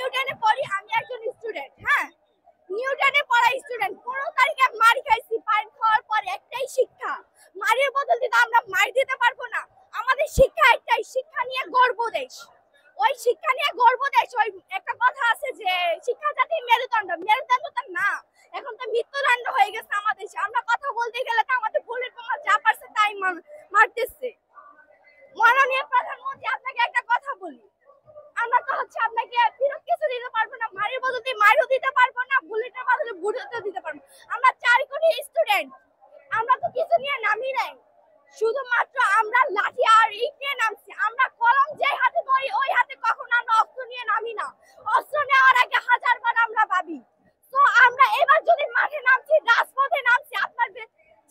নিউটনে পড়ি, আমি একজন স্টুডেন্ট। হ্যাঁ, নিউটনে পড়া স্টুডেন্ট। 15 তারিখে মার খাইছি, পাইন খাওয়ার পর একটাই শিক্ষা, মারের বদলে তো আমরা মার দিতে পারবো না। আমাদের শিক্ষা একটাই, শিক্ষা নিয়ে গর্ব দেশ। ওই শিক্ষা নিয়ে গর্ব দেশ। ওই একটা কথা আছে যে শিক্ষা জাতির মেরুদণ্ড, মেরুদণ্ড তো না, এখন তো মৃত্যুদণ্ড হয়ে গেছে আমাদের দেশে। আমরা কথা বলতে গেলে তো আমাদের বুলেট বোমা যা পারছে তাই মারতেছে। মাননীয় প্রধানমন্ত্রী, আপনাকে একটা কথা বলি, আমরা তো আপনাকে ফেরত কিছু দিতে পারবো না, মারের বদলে মারও দিতে পারবো না, বুলেটের বদলে বুলেটও দিতে পারবো। আমরা 4 কোটি স্টুডেন্ট, আমরা তো কিছু নিয়ে নামি নাই, শুধুমাত্র আমরা লাঠি আর ইট নিয়ে নামছি। আমরা কলম যে হাতে ধরি ওই হাতে কখনো আমরা অস্ত্র নিয়ে নামি না। অস্ত্র নেওয়ার আগে 1000বার আমরা ভাবি। তো আমরা এবার যদি মাঠে নামছি, রাজপথে নামছি, আপনার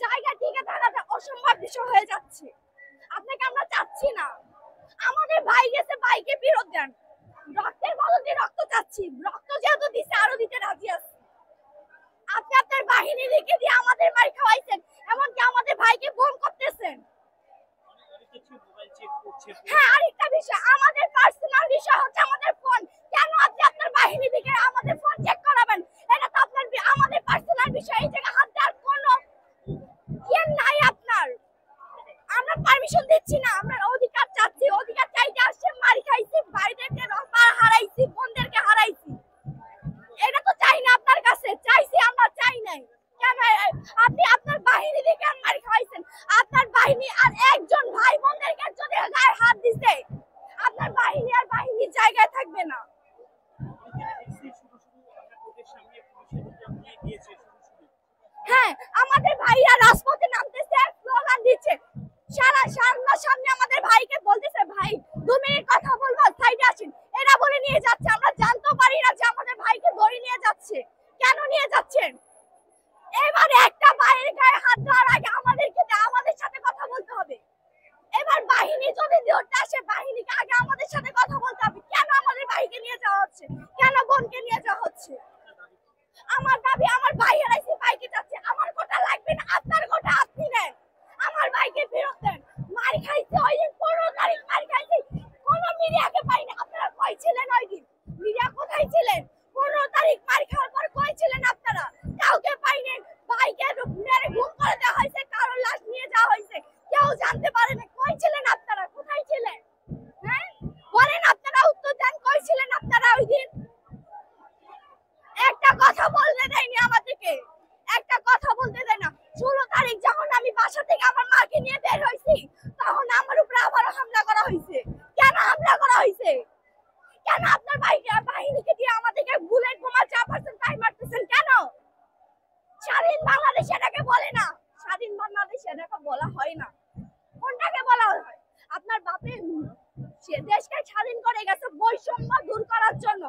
জায়গা টিকে থাকাটা অসম্ভব বিষয় হয়ে যাচ্ছে। আপনাকে আমরা চাচ্ছি না। আমাদের ভাই গেছে, ভাইকে ফেরত দেন। রক্তের বদলে রক্ত চাচ্ছি, রক্ত যেহেতু দিচ্ছে আরো দিতে রাজি আছি। আপনি আপনার বাহিনী লিখে দিয়ে আমাদের মার খাওয়াইছেন, এমনকি আমাদের ভাইকে বোম করতেছেন। হ্যাঁ, আরেকটা বিষয়, আমাদের পার্সোনাল বিষয় হচ্ছে আমাদের ফোন। কেন আপনি আপনার বাহিনী দিকে আমাদের ফোন চেক করাবেন? এটা তো আপনার আমাদের পার্সোনাল বিষয়, এই জায়গায় হাত দেওয়ার কোনো ইয়ে নাই আপনার। আমরা পারমিশন দিচ্ছি না, আমরা অধিকার চাচ্ছি, অধিকার চাইতে আসছে, মারি খাইছি, ভাইদেরকে হারাইছি, বোনদেরকে হারাইছি। এটা তো চাই না আপনার কাছে, চাইছি আমরা, চাই নাই। কেন আপনি আপনার বাহিনী দিকে মারি খাইছেন? আপনার বাহিনী আর একজন ভাই বোনদেরকে যদি গায়ে হাত দিছে, আপনার বাহিনী আর বাহিনীর জায়গায় থাকবে না। হ্যাঁ, আমাদের ভাইরা রাজপথে নামতেছে, স্লোগান দিচ্ছে, সামনে আমাদের ভাইকে বলতেছে, ভাই 2 মিনিট কথা বলবো, সাইডে আসেন, এরা বলে নিয়ে যাচ্ছে। আমরা জানতেও পারি না যে আমাদের ভাইকে ধরে নিয়ে যাচ্ছে। কেন নিয়ে যাচ্ছেন? এবার একটা ভাইয়ের গায়ে হাত দেওয়ার আগে আমাদের সাথে কথা বলতে হবে। এবার বাহিনী যদি ধরতে আসে, বাহিনীকে আগে আমাদের সাথে কথা বলতে হবে। কেন আমাদের ভাইকে নিয়ে যাওয়া হচ্ছে? কেন বোনকে নিয়ে যাওয়া হচ্ছে? আমার দাবি, আমার ভাই হারাইছে, ভাইকে চাচ্ছে। আমার কোটা লাগবে না, আপনার কোটা আপনি নেন, আমার ভাইকে ফেরত দেন। মার খাইছে ওই দিন, 15 তারিখ মার খাইছে, কোন মিডিয়াকে পাই না। আপনারা কই ছিলেন ওই দিন? মিডিয়া কোথায় ছিলেন? 15 তারিখ মার খাওয়ার পর কই ছিলেন আপনারা? কাউকে পাইনি। ভাইকে মেরে গুম করে দেওয়া হয়েছে, কারো লাশ নিয়ে যাওয়া হয়েছে, কেউ জানতে পারে না। কই ছিলেন আপনারা? কোথায় ছিলেন? হ্যাঁ, বলেন, আপনারা উত্তর দেন, কই ছিলেন আপনারা ওই দিন? একটা কথা বলতে দেয়নি আমাদেরকে, একটা কথা বলতে দেয় না। 16 তারিখ যখন আমি বাসা থেকে আমার মাকে নিয়ে বের হইছি, তখন আমার উপরে আবারও হামলা করা হয়েছে। কেন হামলা করা হয়েছে? কেন আপনার বাহিনীকে দিয়ে আমাদেরকে বুলেট বোমা যা পারছেন তাই মারতেছেন? কেন? স্বাধীন বাংলাদেশ এটাকে বলে না, স্বাধীন বাংলাদেশ এটাকে বলা হয় না। কোনটাকে বলা হয়? আপনার বাপে সে দেশকে স্বাধীন করে গেছে বৈষম্য দূর করার জন্য,